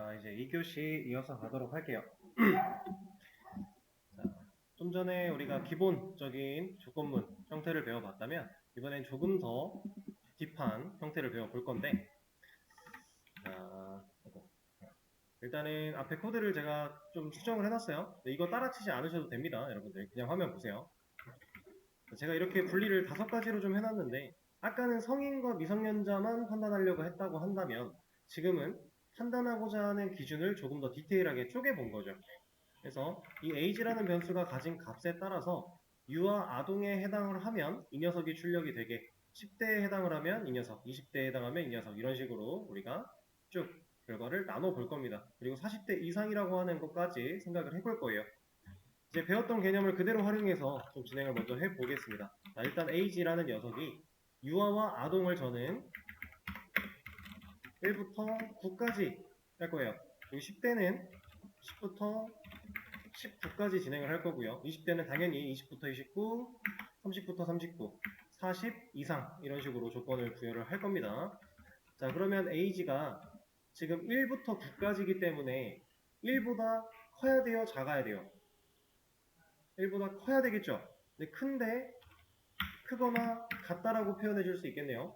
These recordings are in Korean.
자, 이제 2교시 이어서 가도록 할게요. 자, 좀 전에 우리가 기본적인 조건문 형태를 배워봤다면 이번엔 조금 더 딥한 형태를 배워볼 건데, 자, 일단은 앞에 코드를 제가 좀 수정을 해놨어요. 이거 따라치지 않으셔도 됩니다. 여러분들 그냥 화면 보세요. 제가 이렇게 분리를 5가지로 좀 해놨는데, 아까는 성인과 미성년자만 판단하려고 했다고 한다면 지금은 판단하고자 하는 기준을 조금 더 디테일하게 쪼개본 거죠. 그래서 이 age라는 변수가 가진 값에 따라서 유아 아동에 해당을 하면 이 녀석이 출력이 되게, 10대에 해당을 하면 이 녀석, 20대에 해당하면 이 녀석, 이런 식으로 우리가 쭉 결과를 나눠 볼 겁니다. 그리고 40대 이상이라고 하는 것까지 생각을 해볼 거예요. 이제 배웠던 개념을 그대로 활용해서 좀 진행을 먼저 해보겠습니다. 자, 일단 age라는 녀석이 유아와 아동을 저는 1부터 9까지 할 거예요. 그리고 10대는 10부터 19까지 진행을 할 거고요. 20대는 당연히 20부터 29, 30부터 39, 40 이상 이런 식으로 조건을 부여를 할 겁니다. 자, 그러면 age가 지금 1부터 9까지이기 때문에 1보다 커야 돼요, 작아야 돼요? 1보다 커야 되겠죠? 근데 큰데 크거나 같다라고 표현해 줄 수 있겠네요.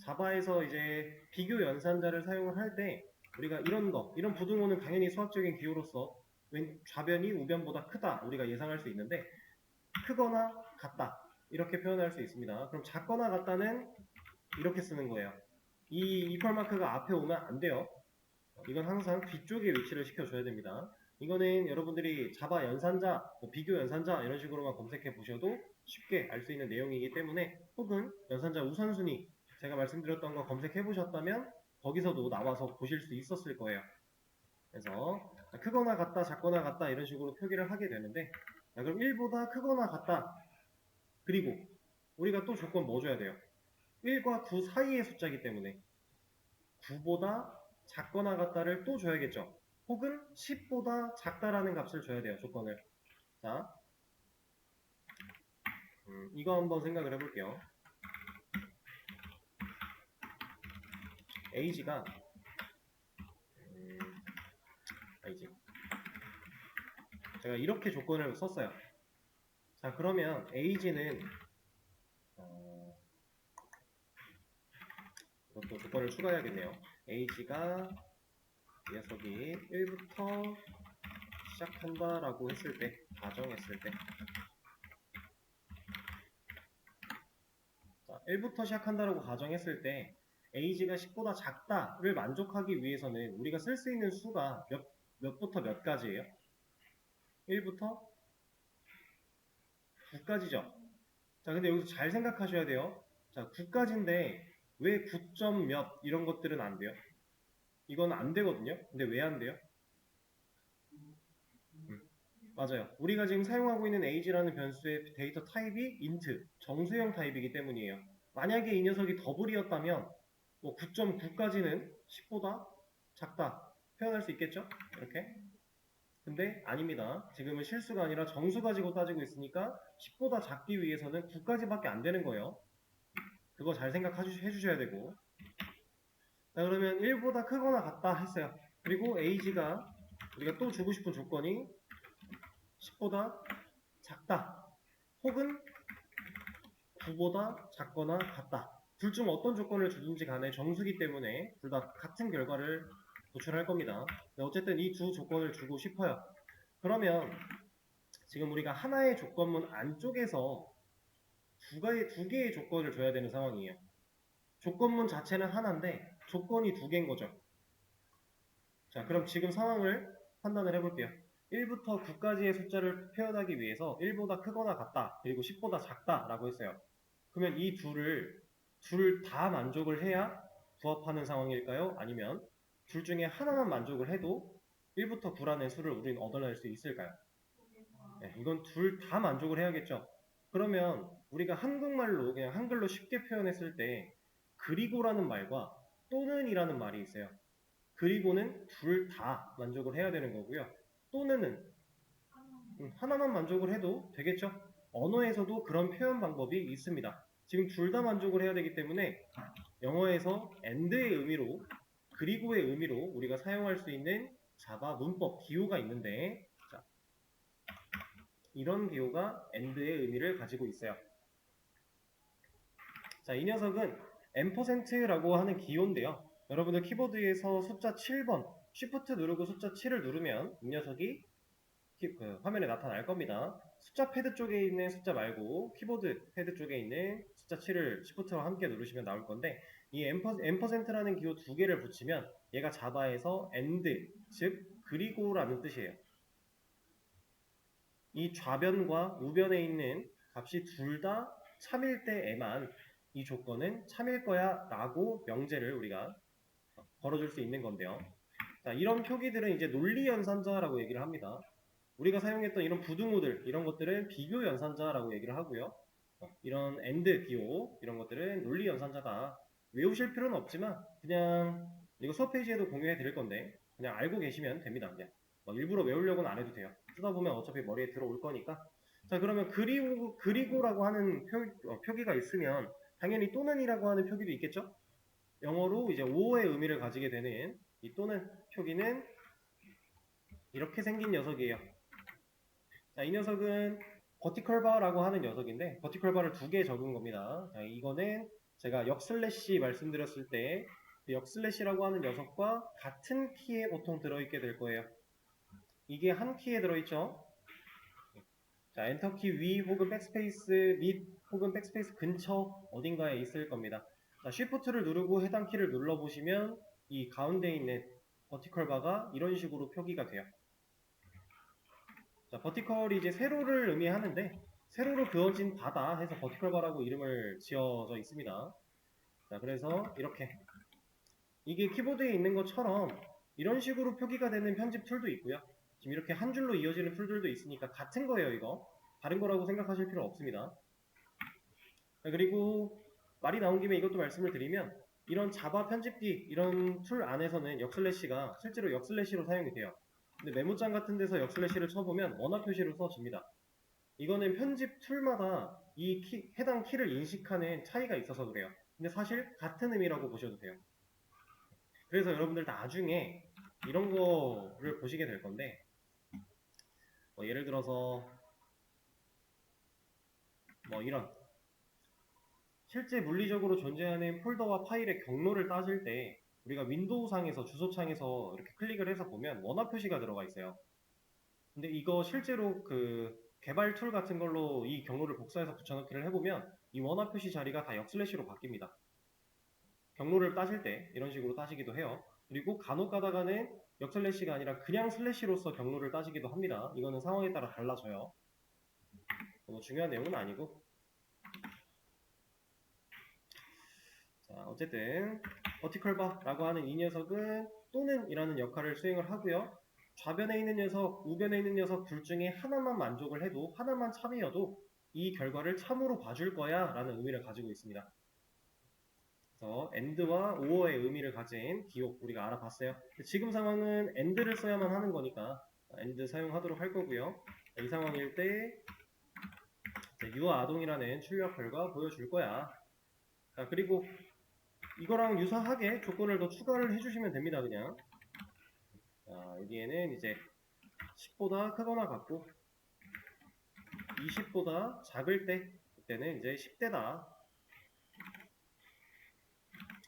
자바에서 이제 비교 연산자를 사용을 할 때 우리가 이런 부등호는 당연히 수학적인 기호로서 좌변이 우변보다 크다 우리가 예상할 수 있는데, 크거나 같다 이렇게 표현할 수 있습니다. 그럼 작거나 같다는 이렇게 쓰는 거예요. 이 이퀄 마크가 앞에 오면 안 돼요. 이건 항상 뒤쪽에 위치를 시켜줘야 됩니다. 이거는 여러분들이 자바 연산자, 비교 연산자 이런 식으로만 검색해 보셔도 쉽게 알 수 있는 내용이기 때문에, 혹은 연산자 우선순위 제가 말씀드렸던 거 검색해 보셨다면 거기서도 나와서 보실 수 있었을 거예요. 그래서 크거나 같다, 작거나 같다 이런 식으로 표기를 하게 되는데, 그럼 1보다 크거나 같다. 그리고 우리가 또 조건 뭐 줘야 돼요? 1과 9 사이의 숫자이기 때문에 9보다 작거나 같다를 또 줘야겠죠. 혹은 10보다 작다라는 값을 줘야 돼요, 조건을. 자, 이거 한번 생각을 해볼게요. age가 age 제가 이렇게 조건을 썼어요. 자, 그러면 age는 이것도 조건을 추가해야겠네요. age가 이 녀석이 1부터 시작한다라고 했을 때, 가정했을 때, 자, 1부터 시작한다라고 가정했을 때 age가 10보다 작다를 만족하기 위해서는 우리가 쓸 수 있는 수가 몇부터 몇 가지예요? 1부터 9까지죠. 자, 근데 여기서 잘 생각하셔야 돼요. 자, 9까지인데 왜 9점 몇 이런 것들은 안 돼요? 이건 안 되거든요. 근데 왜 안 돼요? 맞아요. 우리가 지금 사용하고 있는 age라는 변수의 데이터 타입이 int, 정수형 타입이기 때문이에요. 만약에 이 녀석이 더블이었다면 뭐 9.9까지는 10보다 작다 표현할 수 있겠죠? 이렇게. 근데 아닙니다. 지금은 실수가 아니라 정수 가지고 따지고 있으니까 10보다 작기 위해서는 9까지밖에 안 되는 거예요. 그거 잘 생각해 주셔야 되고. 자, 그러면 1보다 크거나 같다 했어요. 그리고 age가 우리가 또 주고 싶은 조건이 10보다 작다 혹은 9보다 작거나 같다. 둘 중 어떤 조건을 주든지 간에 정수기 때문에 둘 다 같은 결과를 도출할 겁니다. 어쨌든 이 두 조건을 주고 싶어요. 그러면 지금 우리가 하나의 조건문 안쪽에서 두 개의 조건을 줘야 되는 상황이에요. 조건문 자체는 하나인데 조건이 2개인 거죠. 자, 그럼 지금 상황을 판단을 해볼게요. 1부터 9까지의 숫자를 표현하기 위해서 1보다 크거나 같다, 그리고 10보다 작다 라고 했어요. 그러면 이 둘 다 만족을 해야 부합하는 상황일까요? 아니면 둘 중에 하나만 만족을 해도 1부터 9라는 수를 우리는 얻어낼 수 있을까요? 네, 이건 둘 다 만족을 해야겠죠. 그러면 우리가 한국말로 그냥 한글로 쉽게 표현했을 때 그리고라는 말과 또는이라는 말이 있어요. 그리고는 둘 다 만족을 해야 되는 거고요. 또는은 하나만 만족을 해도 되겠죠. 언어에서도 그런 표현 방법이 있습니다. 지금 둘 다 만족을 해야 되기 때문에 영어에서 and의 의미로 그리고의 의미로 우리가 사용할 수 있는 자바 문법 기호가 있는데, 자, 이런 기호가 AND의 의미를 가지고 있어요. 자, 이 녀석은 %라고 하는 기호인데요. 여러분들 키보드에서 숫자 7번, Shift 누르고 숫자 7을 누르면 이 녀석이 화면에 나타날 겁니다. 숫자 패드 쪽에 있는 숫자 말고 키보드 패드 쪽에 있는 숫자 7을 Shift와 함께 누르시면 나올 건데, 이 %라는 기호 두 개를 붙이면 얘가 자바에서 AND, 즉 그리고라는 뜻이에요. 이 좌변과 우변에 있는 값이 둘 다 참일 때에만 이 조건은 참일 거야 라고 명제를 우리가 걸어줄 수 있는 건데요. 자, 이런 표기들은 이제 논리연산자라고 얘기를 합니다. 우리가 사용했던 이런 부등호들, 이런 것들은 비교연산자라고 얘기를 하고요. 이런 AND 기호, 이런 것들은 논리연산자다. 외우실 필요는 없지만 그냥 이거 수업 페이지에도 공유해 드릴 건데 그냥 알고 계시면 됩니다. 그냥 일부러 외우려고는 안 해도 돼요. 쓰다 보면 어차피 머리에 들어올 거니까. 자, 그러면 그리고라고 하는 표기가 있으면 당연히 또는이라고 하는 표기도 있겠죠? 영어로 이제 오어의 의미를 가지게 되는 이 또는 표기는 이렇게 생긴 녀석이에요. 자, 이 녀석은 버티컬 바라고 하는 녀석인데 버티컬 바를 두 개 적은 겁니다. 자, 이거는 제가 역슬래시 말씀드렸을 때 그 역슬래시라고 하는 녀석과 같은 키에 보통 들어있게 될 거예요. 이게 한 키에 들어있죠. 자, 엔터키 위 혹은 백스페이스 밑 혹은 백스페이스 근처 어딘가에 있을 겁니다. 자, 쉬프트를 누르고 해당 키를 눌러보시면 이 가운데 있는 버티컬 바가 이런 식으로 표기가 돼요. 자, 버티컬이 이제 세로를 의미하는데 세로로 그어진 바다 해서 버티컬 바라고 이름을 지어져 있습니다. 자, 그래서 이렇게 이게 키보드에 있는 것처럼 이런 식으로 표기가 되는 편집 툴도 있고요. 지금 이렇게 한 줄로 이어지는 툴들도 있으니까 같은 거예요. 이거 다른 거라고 생각하실 필요 없습니다. 자, 그리고 말이 나온 김에 이것도 말씀을 드리면 이런 자바 편집기 이런 툴 안에서는 역슬래시가 실제로 역슬래시로 사용이 돼요. 근데 메모장 같은 데서 역슬래시를 쳐보면 원화 표시로 써집니다. 이거는 편집 툴마다 이 해당 키를 인식하는 차이가 있어서 그래요. 근데 사실 같은 의미라고 보셔도 돼요. 그래서 여러분들 나중에 이런 거를 보시게 될 건데 예를 들어서 이런 실제 물리적으로 존재하는 폴더와 파일의 경로를 따질 때 우리가 윈도우상에서 주소창에서 이렇게 클릭을 해서 보면 원화 표시가 들어가 있어요. 근데 이거 실제로 그 개발 툴 같은 걸로 이 경로를 복사해서 붙여넣기를 해보면 이 원화 표시 자리가 다 역슬래시로 바뀝니다. 경로를 따질 때 이런 식으로 따지기도 해요. 그리고 간혹 가다가는 역슬래시가 아니라 그냥 슬래시로서 경로를 따지기도 합니다. 이거는 상황에 따라 달라져요. 중요한 내용은 아니고. 자, 어쨌든 버티컬 바라고 하는 이 녀석은 또는 이라는 역할을 수행을 하고요. 좌변에 있는 녀석, 우변에 있는 녀석 둘 중에 하나만 만족을 해도 하나만 참이어도 이 결과를 참으로 봐줄 거야 라는 의미를 가지고 있습니다. 그래서 AND와 OR의 의미를 가진 기호 우리가 알아봤어요. 지금 상황은 AND를 써야만 하는 거니까 AND 사용하도록 할 거고요. 이 상황일 때 유아동이라는 출력 결과 보여줄 거야. 자, 그리고 이거랑 유사하게 조건을 더 추가를 해주시면 됩니다. 그냥 자, 여기에는 이제 10보다 크거나 같고 20보다 작을 때 그때는 이제 10대다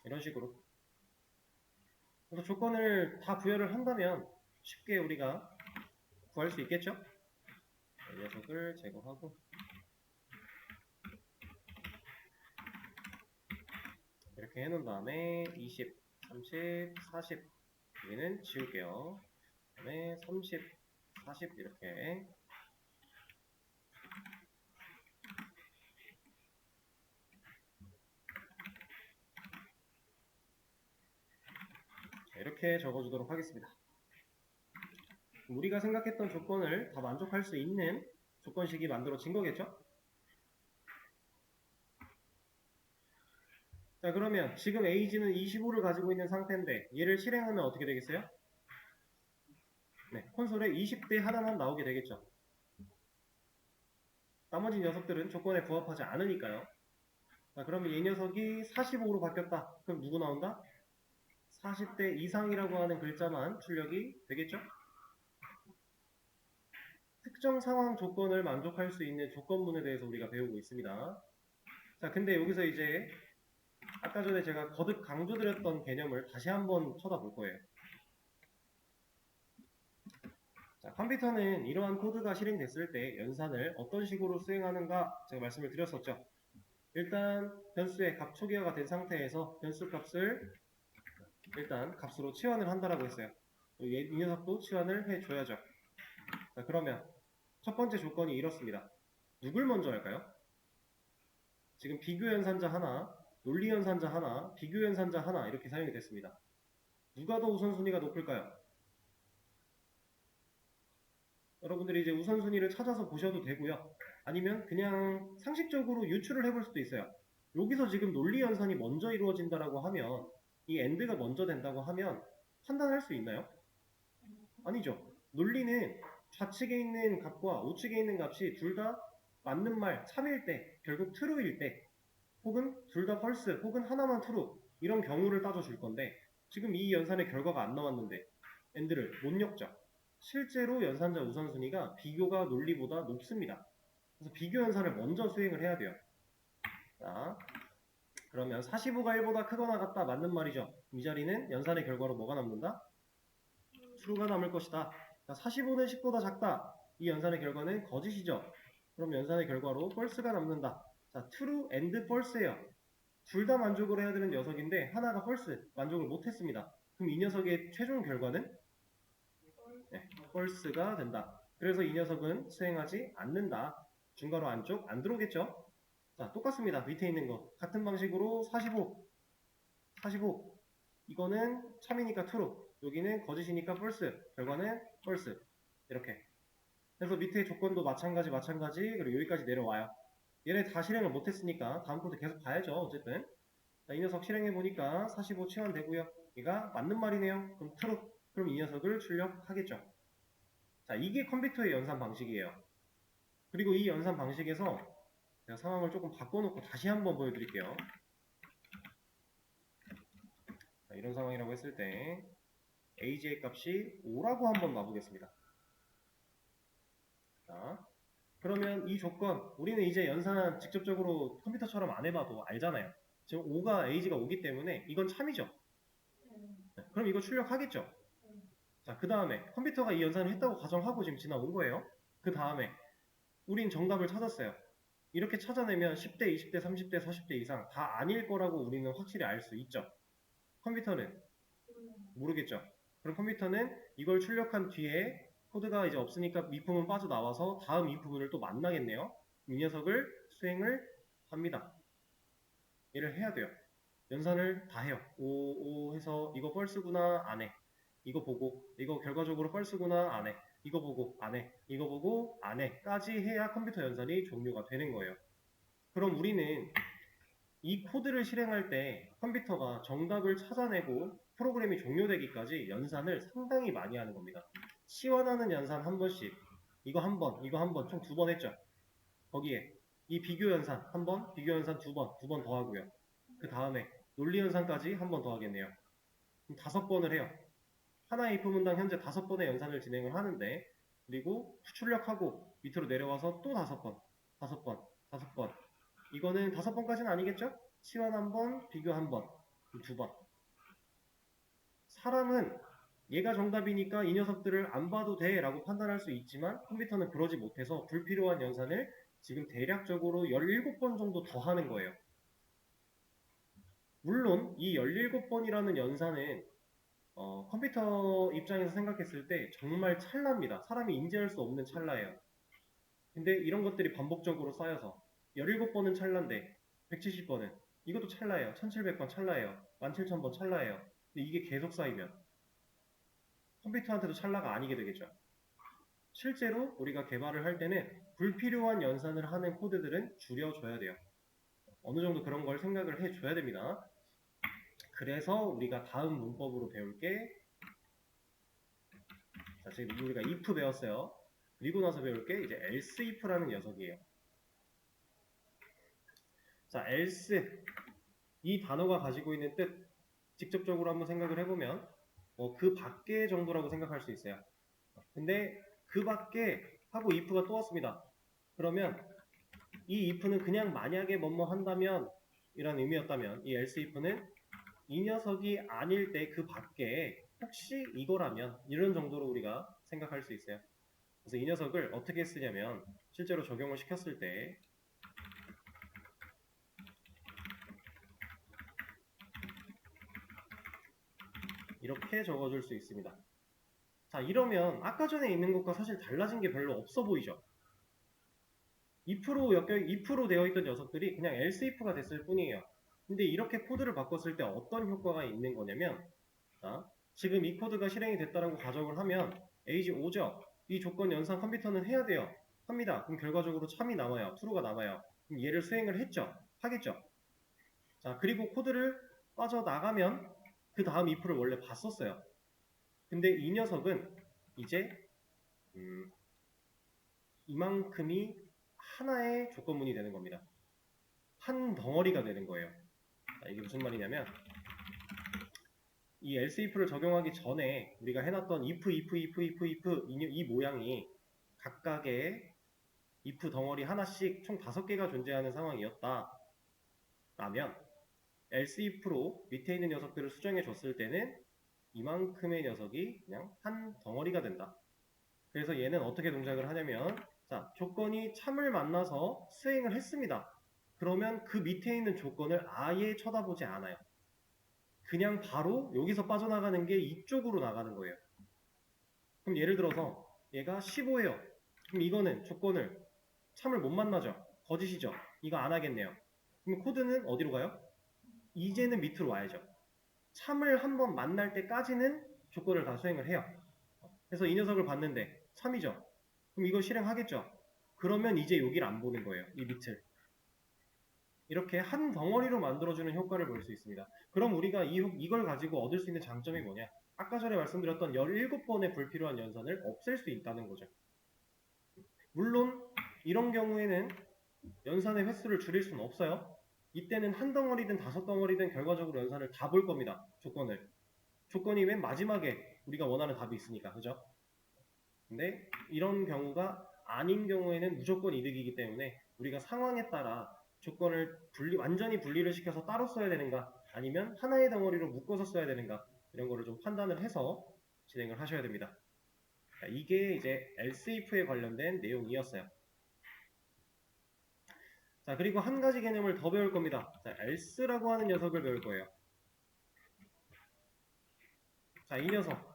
이런 식으로. 그래서 조건을 다 부여를 한다면 쉽게 우리가 구할 수 있겠죠? 이 녀석을 제거하고 이렇게 해놓은 다음에 20, 30, 40 여기는 지울게요. 그 다음에 30, 40 이렇게 이렇게 적어주도록 하겠습니다. 우리가 생각했던 조건을 다 만족할 수 있는 조건식이 만들어진 거겠죠? 자, 그러면 지금 age는 25를 가지고 있는 상태인데 얘를 실행하면 어떻게 되겠어요? 네, 콘솔에 20대 하나만 나오게 되겠죠. 나머지 녀석들은 조건에 부합하지 않으니까요. 자, 그러면 이 녀석이 45로 바뀌었다. 그럼 누구 나온다? 40대 이상이라고 하는 글자만 출력이 되겠죠? 특정 상황 조건을 만족할 수 있는 조건문에 대해서 우리가 배우고 있습니다. 자, 근데 여기서 이제 아까 전에 제가 거듭 강조드렸던 개념을 다시 한번 쳐다볼 거예요. 자, 컴퓨터는 이러한 코드가 실행됐을 때 연산을 어떤 식으로 수행하는가 제가 말씀을 드렸었죠. 일단 변수의 값 초기화가 된 상태에서 변수 값을 일단 값으로 치환을 한다라고 했어요. 이 녀석도 치환을 해줘야죠. 자, 그러면 첫 번째 조건이 이렇습니다. 누굴 먼저 할까요? 지금 비교연산자 하나, 논리연산자 하나, 비교연산자 하나 이렇게 사용이 됐습니다. 누가 더 우선순위가 높을까요? 여러분들이 이제 우선순위를 찾아서 보셔도 되고요. 아니면 그냥 상식적으로 유추를 해볼 수도 있어요. 여기서 지금 논리연산이 먼저 이루어진다라고 하면 이 AND가 먼저 된다고 하면 판단할 수 있나요? 아니죠. 논리는 좌측에 있는 값과 우측에 있는 값이 둘 다 맞는 말, 참일 때, 결국 true일 때, 혹은 둘 다 false, 혹은 하나만 true 이런 경우를 따져줄 건데 지금 이 연산의 결과가 안 나왔는데 AND를 못 엮죠. 실제로 연산자 우선순위가 비교가 논리보다 높습니다. 그래서 비교 연산을 먼저 수행을 해야 돼요. 자, 그러면 45가 1보다 크거나 같다 맞는 말이죠. 이 자리는 연산의 결과로 뭐가 남는다? true가 남을 것이다. 자, 45는 10보다 작다. 이 연산의 결과는 거짓이죠. 그럼 연산의 결과로 false가 남는다. 자, true and false예요. 둘 다 만족을 해야 되는 녀석인데 하나가 false, 만족을 못했습니다. 그럼 이 녀석의 최종 결과는 네, false가 된다. 그래서 이 녀석은 수행하지 않는다. 중괄호 안쪽 안 들어오겠죠? 자, 똑같습니다. 밑에 있는 거. 같은 방식으로 45. 이거는 참이니까 true. 여기는 거짓이니까 false. 결과는 false. 이렇게. 그래서 밑에 조건도 마찬가지. 그리고 여기까지 내려와요. 얘네 다 실행을 못했으니까 다음 코드 계속 봐야죠. 어쨌든. 자, 이 녀석 실행해보니까 45 치환되고요. 얘가 맞는 말이네요. 그럼 true. 그럼 이 녀석을 출력하겠죠. 자, 이게 컴퓨터의 연산 방식이에요. 그리고 이 연산 방식에서 제가 상황을 조금 바꿔놓고 다시 한번 보여드릴게요. 자, 이런 상황이라고 했을 때 AJ의 값이 5라고 한번 놔보겠습니다. 자, 그러면 이 조건 우리는 이제 연산 직접적으로 컴퓨터처럼 안 해봐도 알잖아요. 지금 5가 AG가 5기 때문에 이건 참이죠. 네, 그럼 이거 출력하겠죠. 자, 그 다음에 컴퓨터가 이 연산을 했다고 가정하고 지금 지나온 거예요. 그 다음에 우린 정답을 찾았어요. 이렇게 찾아내면 10대, 20대, 30대, 40대 이상 다 아닐 거라고 우리는 확실히 알 수 있죠. 컴퓨터는 모르겠죠. 그럼 컴퓨터는 이걸 출력한 뒤에 코드가 이제 없으니까 미품은 빠져나와서 다음 미품을 또 만나겠네요. 이 녀석을 수행을 합니다. 얘를 해야 돼요. 연산을 다 해요. 오 해서 이거 false구나 안 해. 이거 보고 이거 결과적으로 false구나 안 해. 이거 보고 안 해. 이거 보고 안 해. 까지 해야 컴퓨터 연산이 종료가 되는 거예요. 그럼 우리는 이 코드를 실행할 때 컴퓨터가 정답을 찾아내고 프로그램이 종료되기까지 연산을 상당히 많이 하는 겁니다. 치환하는 연산 한 번씩, 이거 한 번, 이거 한 번, 총 2번 했죠. 거기에 이 비교 연산 한 번, 비교 연산 2번, 2번 더 하고요. 그 다음에 논리 연산까지 한 번 더 하겠네요. 그럼 5번을 해요. 하나의 if 문당 현재 5번의 연산을 진행을 하는데, 그리고 출력하고 밑으로 내려와서 또 5번, 5번, 5번. 이거는 5번까지는 아니겠죠? 치환 한 번, 비교 한 번, 2번. 사람은 얘가 정답이니까 이 녀석들을 안 봐도 돼 라고 판단할 수 있지만 컴퓨터는 그러지 못해서 불필요한 연산을 지금 대략적으로 17번 정도 더 하는 거예요. 물론 이 17번이라는 연산은 컴퓨터 입장에서 생각했을 때 정말 찰나입니다. 사람이 인지할 수 없는 찰나예요. 근데 이런 것들이 반복적으로 쌓여서 17번은 찰나인데 170번은 이것도 찰나예요. 1700번 찰나예요. 17,000번 찰나예요. 근데 이게 계속 쌓이면 컴퓨터한테도 찰나가 아니게 되겠죠. 실제로 우리가 개발을 할 때는 불필요한 연산을 하는 코드들은 줄여줘야 돼요. 어느 정도 그런 걸 생각을 해줘야 됩니다. 그래서 우리가 다음 문법으로 배울 게 자, 지금 우리가 if 배웠어요. 그리고 나서 배울 게 이제 else if라는 녀석이에요. 자, else 이 단어가 가지고 있는 뜻 직접적으로 한번 생각을 해보면 그 밖에 정도라고 생각할 수 있어요. 근데 그 밖에 하고 if가 또 왔습니다. 그러면 이 if는 그냥 만약에 뭐뭐 한다면 이런 의미였다면 이 else if는 이 녀석이 아닐 때 그 밖에 혹시 이거라면 이런 정도로 우리가 생각할 수 있어요. 그래서 이 녀석을 어떻게 쓰냐면 실제로 적용을 시켰을 때 이렇게 적어줄 수 있습니다. 자, 이러면 아까 전에 있는 것과 사실 달라진 게 별로 없어 보이죠? if로 되어 있던 녀석들이 그냥 else if가 됐을 뿐이에요. 근데 이렇게 코드를 바꿨을 때 어떤 효과가 있는 거냐면, 자, 지금 이 코드가 실행이 됐다라고 가정을 하면 age 5죠. 이 조건 연산 컴퓨터는 해야 돼요. 합니다. 그럼 결과적으로 참이 남아요. true가 남아요. 그럼 얘를 수행을 했죠. 하겠죠. 자, 그리고 코드를 빠져나가면 그 다음 if를 원래 봤었어요. 근데 이 녀석은 이제 이만큼이 하나의 조건문이 되는 겁니다. 한 덩어리가 되는 거예요. 자, 이게 무슨 말이냐면 이 else if를 적용하기 전에 우리가 해놨던 if 이 모양이 각각의 if 덩어리 하나씩 총 5개가 존재하는 상황이었다 라면 else if로 밑에 있는 녀석들을 수정해 줬을 때는 이만큼의 녀석이 그냥 한 덩어리가 된다. 그래서 얘는 어떻게 동작을 하냐면 자, 조건이 참을 만나서 수행을 했습니다. 그러면 그 밑에 있는 조건을 아예 쳐다보지 않아요. 그냥 바로 여기서 빠져나가는 게 이쪽으로 나가는 거예요. 그럼 예를 들어서 얘가 15예요. 그럼 이거는 조건을 참을 못 만나죠. 거짓이죠. 이거 안 하겠네요. 그럼 코드는 어디로 가요? 이제는 밑으로 와야죠. 참을 한번 만날 때까지는 조건을 다 수행을 해요. 그래서 이 녀석을 봤는데 참이죠. 그럼 이걸 실행하겠죠. 그러면 이제 여기를 안 보는 거예요. 이 밑을. 이렇게 한 덩어리로 만들어주는 효과를 볼 수 있습니다. 그럼 우리가 이걸 가지고 얻을 수 있는 장점이 뭐냐? 아까 전에 말씀드렸던 17번의 불필요한 연산을 없앨 수 있다는 거죠. 물론 이런 경우에는 연산의 횟수를 줄일 수는 없어요. 이때는 한 덩어리든 5덩어리든 결과적으로 연산을 다 볼 겁니다. 조건을. 조건이 맨 마지막에 우리가 원하는 답이 있으니까. 그죠? 근데 이런 경우가 아닌 경우에는 무조건 이득이기 때문에 우리가 상황에 따라 조건을 완전히 분리를 시켜서 따로 써야 되는가 아니면 하나의 덩어리로 묶어서 써야 되는가 이런 거를 좀 판단을 해서 진행을 하셔야 됩니다. 자, 이게 이제 else if에 관련된 내용이었어요. 자, 그리고 한 가지 개념을 더 배울 겁니다. 자, else라고 하는 녀석을 배울 거예요. 자, 이 녀석.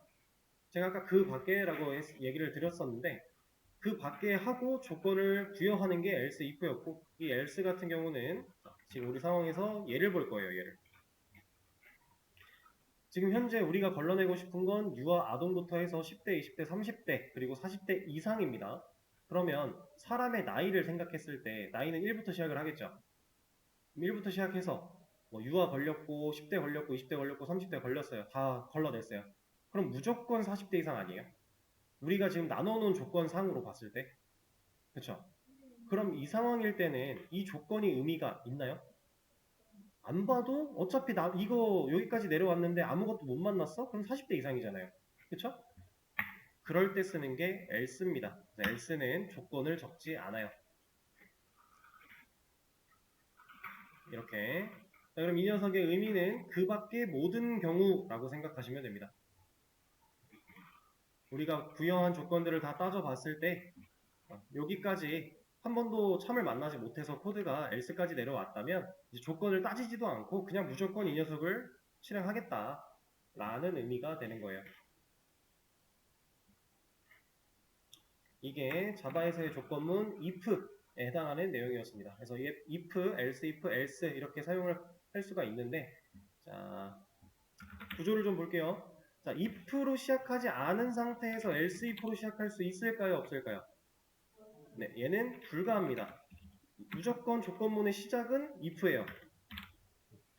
제가 아까 그 밖에라고 얘기를 드렸었는데 그 밖에 하고 조건을 부여하는 게 else if였고 이 else 같은 경우는 지금 우리 상황에서 얘를 볼 거예요. 얘를. 지금 현재 우리가 걸러내고 싶은 건 유아 아동부터 해서 10대, 20대, 30대 그리고 40대 이상입니다. 그러면 사람의 나이를 생각했을 때 나이는 1부터 시작을 하겠죠. 1부터 시작해서 뭐 유아 걸렸고 10대 걸렸고 20대 걸렸고 30대 걸렸어요. 다 걸러냈어요. 그럼 무조건 40대 이상 아니에요? 우리가 지금 나눠놓은 조건상으로 봤을 때 그쵸? 그럼 이 상황일 때는 이 조건이 의미가 있나요? 안 봐도 어차피 이거 여기까지 내려왔는데 아무것도 못 만났어? 그럼 40대 이상이잖아요. 그쵸? 그럴 때 쓰는 게 else입니다. else는 조건을 적지 않아요. 이렇게. 자, 그럼 이 녀석의 의미는 그 밖의 모든 경우라고 생각하시면 됩니다. 우리가 부여한 조건들을 다 따져봤을 때 여기까지 한 번도 참을 만나지 못해서 코드가 else까지 내려왔다면 이제 조건을 따지지도 않고 그냥 무조건 이 녀석을 실행하겠다 라는 의미가 되는 거예요. 이게 자바에서의 조건문 if에 해당하는 내용이었습니다. 그래서 if, else 이렇게 사용을 할 수가 있는데 자 구조를 좀 볼게요. 자, if로 시작하지 않은 상태에서 else if로 시작할 수 있을까요? 없을까요? 네, 얘는 불가합니다. 무조건 조건문의 시작은 if예요.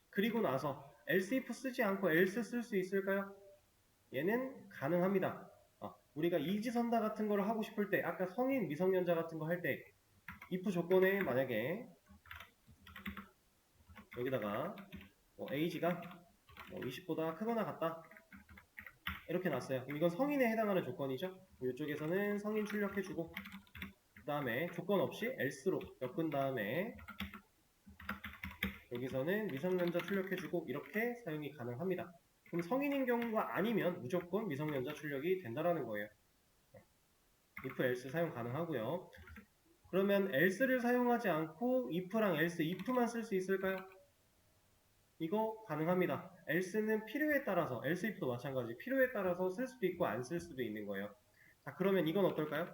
그리고 나서 else if 쓰지 않고 else 쓸 수 있을까요? 얘는 가능합니다. 우리가 이지선다 같은 걸 하고 싶을 때 아까 성인 미성년자 같은 거 할 때 if 조건에 만약에 여기다가 age가 20보다 크거나 같다. 이렇게 놨어요. 그럼 이건 성인에 해당하는 조건이죠. 이쪽에서는 성인 출력해주고 그 다음에 조건 없이 else로 엮은 다음에 여기서는 미성년자 출력해주고 이렇게 사용이 가능합니다. 그럼 성인인 경우가 아니면 무조건 미성년자 출력이 된다라는 거예요. if, else 사용 가능하고요. 그러면 else를 사용하지 않고 if랑 else, if만 쓸 수 있을까요? 이거 가능합니다. else는 필요에 따라서, else, if도 마찬가지 필요에 따라서 쓸 수도 있고 안 쓸 수도 있는 거예요. 자, 그러면 이건 어떨까요?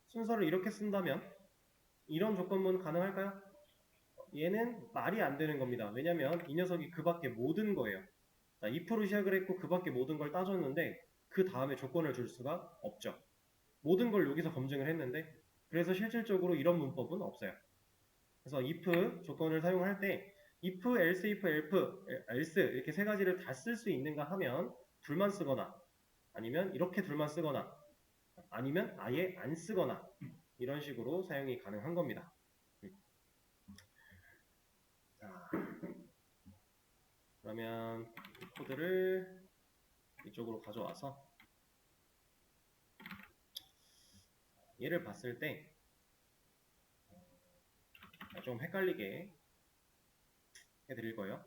순서를 이렇게 쓴다면 이런 조건문 가능할까요? 얘는 말이 안 되는 겁니다. 왜냐면 이 녀석이 그 밖에 모든 거예요. 자, if로 시작을 했고 그 밖에 모든 걸 따졌는데 그 다음에 조건을 줄 수가 없죠. 모든 걸 여기서 검증을 했는데 그래서 실질적으로 이런 문법은 없어요. 그래서 if 조건을 사용할 때 if, else, if, else 이렇게 세 가지를 다 쓸 수 있는가 하면 둘만 쓰거나 아니면 이렇게 둘만 쓰거나 아니면 아예 안 쓰거나 이런 식으로 사용이 가능한 겁니다. 자, 그러면 이 코드를 이쪽으로 가져와서 얘를 봤을 때 좀 헷갈리게 해드릴 거예요.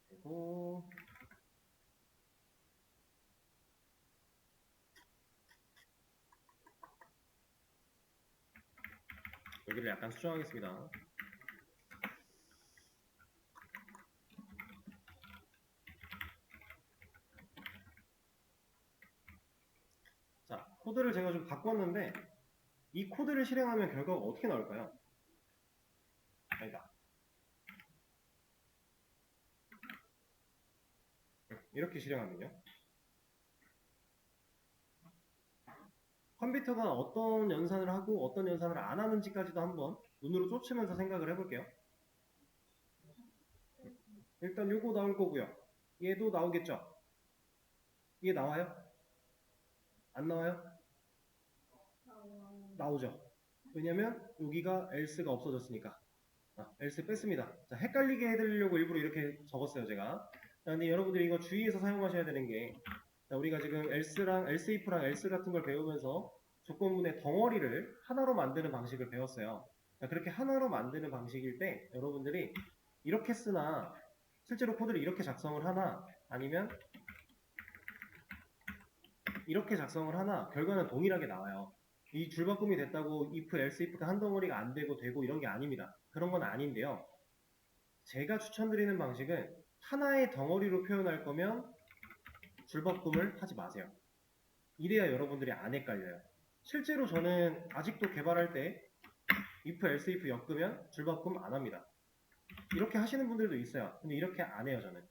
그리고 여기를 약간 수정하겠습니다. 자, 코드를 제가 좀 바꿨는데 이 코드를 실행하면 결과가 어떻게 나올까요? 아니다. 이렇게 실행하면요. 컴퓨터가 어떤 연산을 하고 어떤 연산을 안 하는지까지도 한번 눈으로 쫓으면서 생각을 해볼게요. 일단 요거 나올 거고요. 얘도 나오겠죠? 이게 나와요? 안 나와요? 나오죠. 왜냐면 여기가 else가 없어졌으니까. else 뺐습니다. 자, 헷갈리게 해드리려고 일부러 이렇게 적었어요, 제가. 자, 근데 여러분들이 이거 주의해서 사용하셔야 되는 게, 자, 우리가 지금 else랑 else if랑 else 같은 걸 배우면서 조건문의 덩어리를 하나로 만드는 방식을 배웠어요. 자, 그렇게 하나로 만드는 방식일 때 여러분들이 이렇게 쓰나 실제로 코드를 이렇게 작성을 하나 아니면 이렇게 작성을 하나 결과는 동일하게 나와요. 이 줄바꿈이 됐다고 if, else, if가 한 덩어리가 안 되고 되고 이런 게 아닙니다. 그런 건 아닌데요. 제가 추천드리는 방식은 하나의 덩어리로 표현할 거면 줄바꿈을 하지 마세요. 이래야 여러분들이 안 헷갈려요. 실제로 저는 아직도 개발할 때 if, else, if 엮으면 줄바꿈 안 합니다. 이렇게 하시는 분들도 있어요. 근데 이렇게 안 해요, 저는.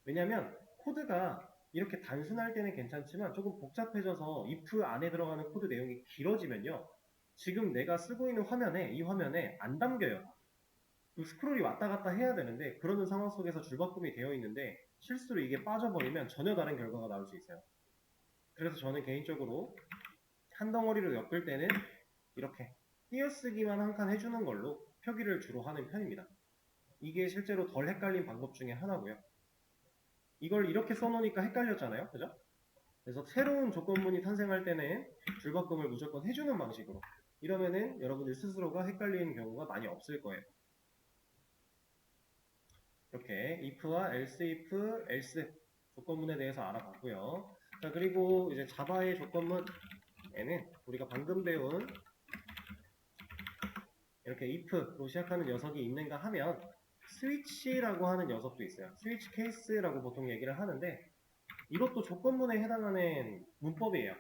왜냐면 코드가 이렇게 단순할 때는 괜찮지만 조금 복잡해져서 if 안에 들어가는 코드 내용이 길어지면요. 지금 내가 쓰고 있는 화면에 이 화면에 안 담겨요. 스크롤이 왔다 갔다 해야 되는데 그러는 상황 속에서 줄바꿈이 되어 있는데 실수로 이게 빠져버리면 전혀 다른 결과가 나올 수 있어요. 그래서 저는 개인적으로 한 덩어리로 엮을 때는 이렇게 띄어쓰기만 한 칸 해주는 걸로 표기를 주로 하는 편입니다. 이게 실제로 덜 헷갈린 방법 중에 하나고요. 이걸 이렇게 써놓으니까 헷갈렸잖아요. 그죠? 그래서 새로운 조건문이 탄생할 때는 줄바꿈을 무조건 해주는 방식으로 이러면은 여러분들 스스로가 헷갈리는 경우가 많이 없을 거예요. 이렇게 if와 else, if, else 조건문에 대해서 알아봤고요. 자, 그리고 이제 자바의 조건문에는 우리가 방금 배운 이렇게 if로 시작하는 녀석이 있는가 하면 switch라고 하는 녀석도 있어요. switch case라고 보통 얘기를 하는데 이것도 조건문에 해당하는 문법이에요.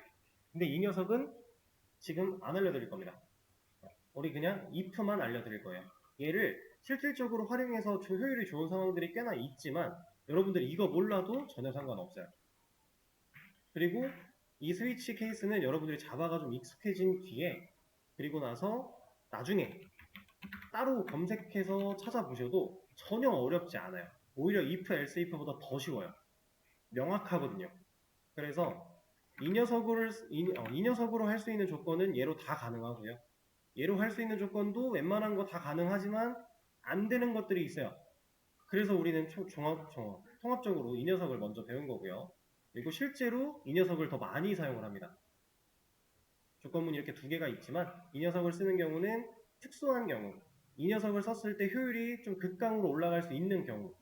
근데 이 녀석은 지금 안 알려드릴 겁니다. 우리 그냥 if만 알려드릴 거예요. 얘를 실질적으로 활용해서 효율이 좋은 상황들이 꽤나 있지만 여러분들이 이거 몰라도 전혀 상관없어요. 그리고 이 스위치 케이스는 여러분들이 자바가 좀 익숙해진 뒤에 그리고 나서 나중에 따로 검색해서 찾아보셔도 전혀 어렵지 않아요. 오히려 if, else, if보다 더 쉬워요. 명확하거든요. 그래서 이 녀석으로 할 수 있는 조건은 얘로 다 가능하고요. 얘로 할 수 있는 조건도 웬만한 거 다 가능하지만 안 되는 것들이 있어요. 그래서 우리는 통합적으로 이 녀석을 먼저 배운 거고요. 그리고 실제로 이 녀석을 더 많이 사용을 합니다. 조건문이 이렇게 두 개가 있지만 이 녀석을 쓰는 경우는 특수한 경우, 이 녀석을 썼을 때 효율이 좀 극강으로 올라갈 수 있는 경우,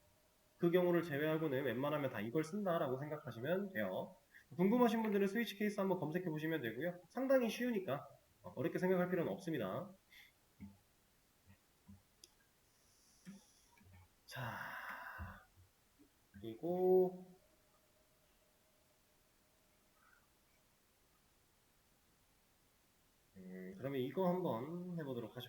그 경우를 제외하고는 웬만하면 다 이걸 쓴다라고 생각하시면 돼요. 궁금하신 분들은 스위치 케이스 한번 검색해 보시면 되고요. 상당히 쉬우니까 어렵게 생각할 필요는 없습니다. 자, 그리고 그러면 이거 한번 해보도록 하죠.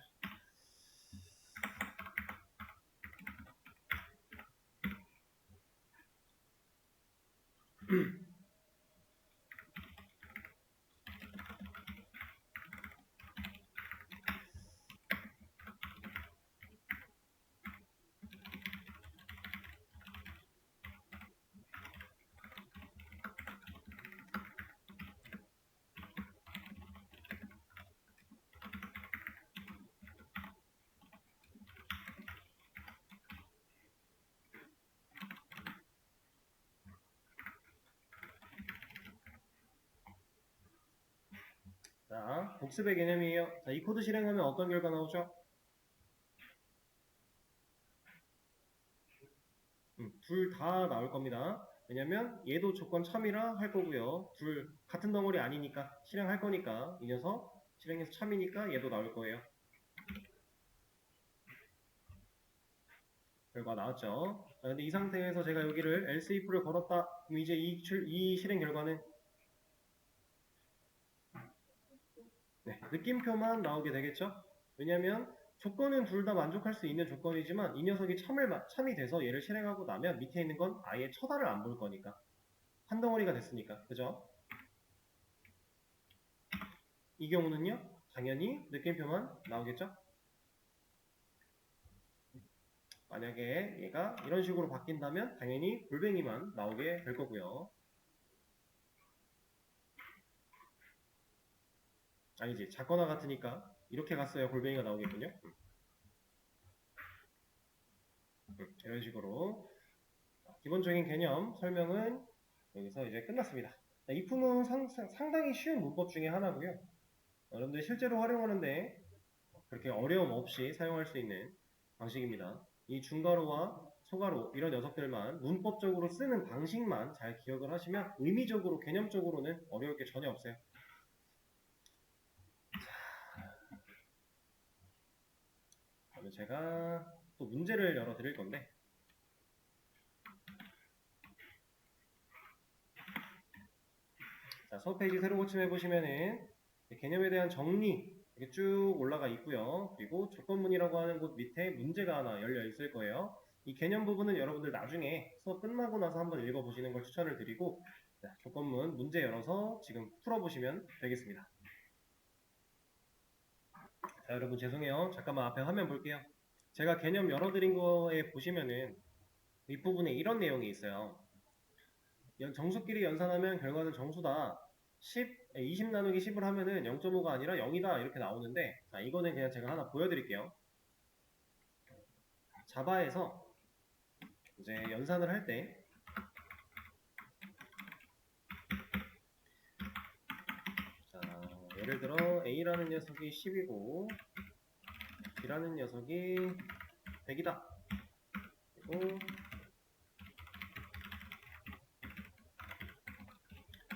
자, 복습의 개념이에요. 자, 이 코드 실행하면 어떤 결과 나오죠? 둘 다 나올 겁니다. 왜냐면 얘도 조건 참이라 할 거고요. 둘 같은 덩어리 아니니까 실행할 거니까 이 녀석 실행해서 참이니까 얘도 나올 거예요. 결과 나왔죠. 자, 근데 이 상태에서 제가 여기를 else if를 걸었다. 그럼 이제 이 실행 결과는 느낌표만 나오게 되겠죠. 왜냐면 조건은 둘 다 만족할 수 있는 조건이지만 이 녀석이 참이 돼서 얘를 실행하고 나면 밑에 있는 건 아예 쳐다를 안 볼 거니까 한 덩어리가 됐으니까 그죠? 이 경우는요 당연히 느낌표만 나오겠죠. 만약에 얘가 이런 식으로 바뀐다면 당연히 골뱅이만 나오게 될 거고요. 아니지, 작거나 같으니까 이렇게 갔어야 골뱅이가 나오겠군요. 이런 식으로 기본적인 개념 설명은 여기서 이제 끝났습니다. if는 상당히 쉬운 문법 중에 하나고요. 여러분들 실제로 활용하는데 그렇게 어려움 없이 사용할 수 있는 방식입니다. 이 중괄호와 소괄호 이런 녀석들만 문법적으로 쓰는 방식만 잘 기억을 하시면 의미적으로 개념적으로는 어려울 게 전혀 없어요. 그러면 제가 또 문제를 열어 드릴 건데 자, 수업 페이지 새로 고침해 보시면은 개념에 대한 정리 이렇게 쭉 올라가 있고요. 그리고 조건문이라고 하는 곳 밑에 문제가 하나 열려 있을 거예요. 이 개념 부분은 여러분들 나중에 수업 끝나고 나서 한번 읽어보시는 걸 추천을 드리고 자, 조건문 문제 열어서 지금 풀어보시면 되겠습니다. 자, 여러분 죄송해요. 잠깐만 앞에 화면 볼게요. 제가 개념 열어드린 거에 보시면은 윗부분에 이런 내용이 있어요. 정수끼리 연산하면 결과는 정수다. 20 나누기 10을 하면은 0.5가 아니라 0이다 이렇게 나오는데 자, 이거는 그냥 제가 하나 보여드릴게요. 자바에서 이제 연산을 할 때 자, 예를 들어 A라는 녀석이 10이고 B라는 녀석이 100이다. 그리고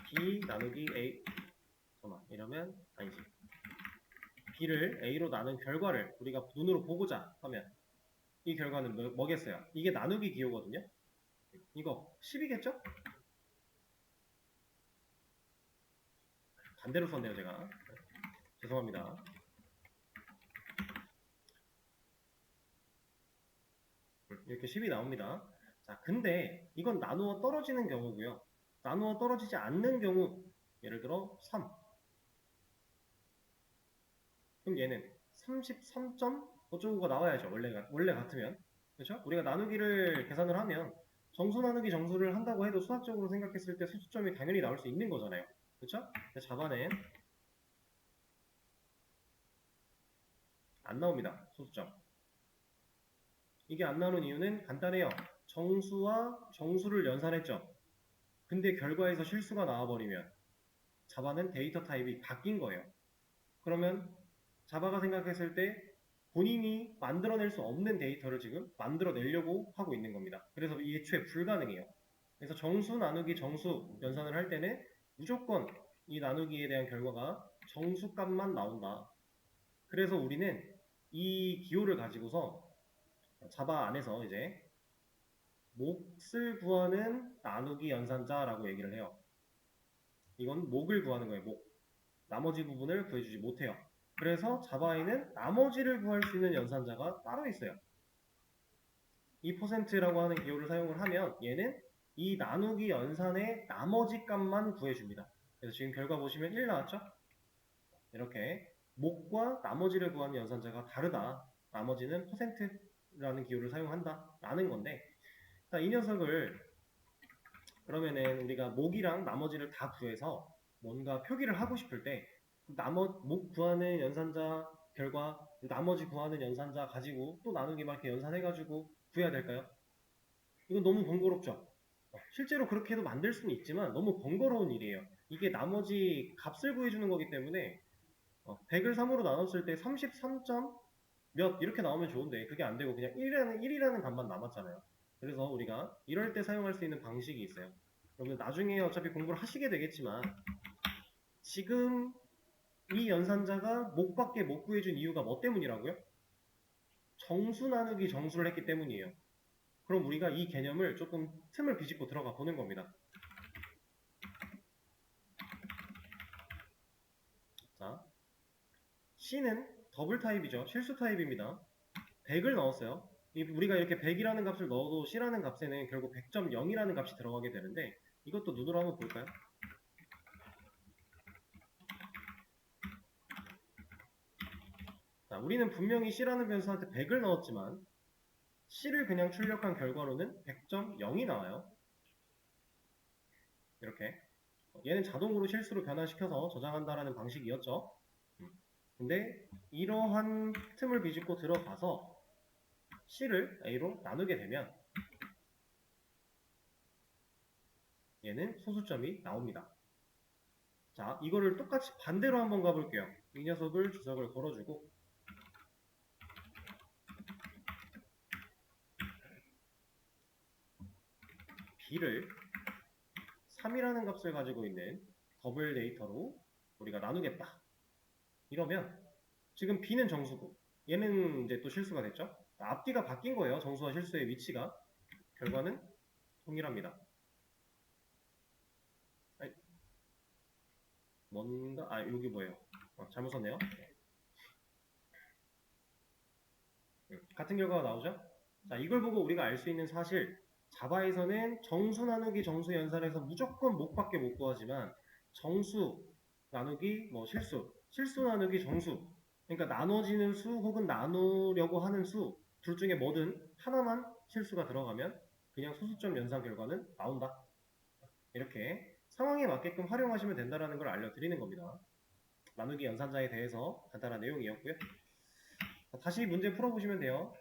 B 나누기 A 잠깐만 이러면 아니지 B를 A로 나눈 결과를 우리가 눈으로 보고자 하면 이 결과는 뭐겠어요? 이게 나누기 기호거든요. 이거 10이겠죠? 반대로 썼네요 제가. 죄송합니다. 이렇게 10이 나옵니다. 자, 근데 이건 나누어 떨어지는 경우고요. 나누어 떨어지지 않는 경우 예를 들어 3 그럼 얘는 33. 어쩌고가 나와야죠. 원래 같으면 그렇죠? 우리가 나누기를 계산을 하면 정수 나누기 정수를 한다고 해도 수학적으로 생각했을 때 수수점이 당연히 나올 수 있는 거잖아요. 그쵸? 자바는 안 나옵니다. 소수점. 이게 안 나오는 이유는 간단해요. 정수와 정수를 연산했죠. 근데 결과에서 실수가 나와버리면 자바는 데이터 타입이 바뀐 거예요. 그러면 자바가 생각했을 때 본인이 만들어낼 수 없는 데이터를 지금 만들어내려고 하고 있는 겁니다. 그래서 이 애초에 불가능해요. 그래서 정수 나누기 정수 연산을 할 때는 무조건 이 나누기에 대한 결과가 정수값만 나온다. 그래서 우리는 이 기호를 가지고서 자바 안에서 이제 몫을 구하는 나누기 연산자라고 얘기를 해요. 이건 몫을 구하는 거예요. 몫. 나머지 부분을 구해주지 못해요. 그래서 자바에는 나머지를 구할 수 있는 연산자가 따로 있어요. 이 %라고 하는 기호를 사용을 하면 얘는 이 나누기 연산의 나머지 값만 구해줍니다. 그래서 지금 결과 보시면 1 나왔죠? 이렇게 몫과 나머지를 구하는 연산자가 다르다. 나머지는 %라는 기호를 사용한다. 라는 건데 이 녀석을 그러면은 우리가 몫이랑 나머지를 다 구해서 뭔가 표기를 하고 싶을 때 몫 구하는 연산자 결과 나머지 구하는 연산자 가지고 또 나누기 막 이렇게 연산해가지고 구해야 될까요? 이건 너무 번거롭죠? 실제로 그렇게 해도 만들 수는 있지만 너무 번거로운 일이에요. 이게 나머지 값을 구해주는 거기 때문에 100을 3으로 나눴을 때 33점 몇 이렇게 나오면 좋은데 그게 안 되고 그냥 1이라는 값만 남았잖아요. 그래서 우리가 이럴 때 사용할 수 있는 방식이 있어요. 여러분들 나중에 어차피 공부를 하시게 되겠지만 지금 이 연산자가 몫밖에 못 구해준 이유가 뭐 때문이라고요? 정수 나누기 정수를 했기 때문이에요. 그럼 우리가 이 개념을 조금 틈을 비집고 들어가 보는 겁니다. 자, C는 더블 타입이죠. 실수 타입입니다. 100을 넣었어요. 우리가 이렇게 100이라는 값을 넣어도 C라는 값에는 결국 100.0이라는 값이 들어가게 되는데 이것도 눈으로 한번 볼까요? 자, 우리는 분명히 C라는 변수한테 100을 넣었지만 C를 그냥 출력한 결과로는 100.0이 나와요. 이렇게 얘는 자동으로 실수로 변환시켜서 저장한다라는 방식이었죠. 근데 이러한 틈을 비집고 들어가서 C를 A로 나누게 되면 얘는 소수점이 나옵니다. 자, 이거를 똑같이 반대로 한번 가볼게요. 이 녀석을 주석을 걸어주고 B를 3이라는 값을 가지고 있는 더블 데이터로 우리가 나누겠다. 이러면 지금 B는 정수고 얘는 이제 또 실수가 됐죠. 앞뒤가 바뀐 거예요. 정수와 실수의 위치가. 결과는 동일합니다. 뭔가 여기 뭐예요? 잘못 썼네요. 같은 결과가 나오죠? 자, 이걸 보고 우리가 알 수 있는 사실 자바에서는 정수 나누기 정수 연산에서 무조건 몫밖에 못 구하지만 정수 나누기 실수 나누기 정수 그러니까 나눠지는 수 혹은 나누려고 하는 수 둘 중에 뭐든 하나만 실수가 들어가면 그냥 소수점 연산 결과는 나온다. 이렇게 상황에 맞게끔 활용하시면 된다는 걸 알려드리는 겁니다. 나누기 연산자에 대해서 간단한 내용이었고요. 다시 문제 풀어보시면 돼요.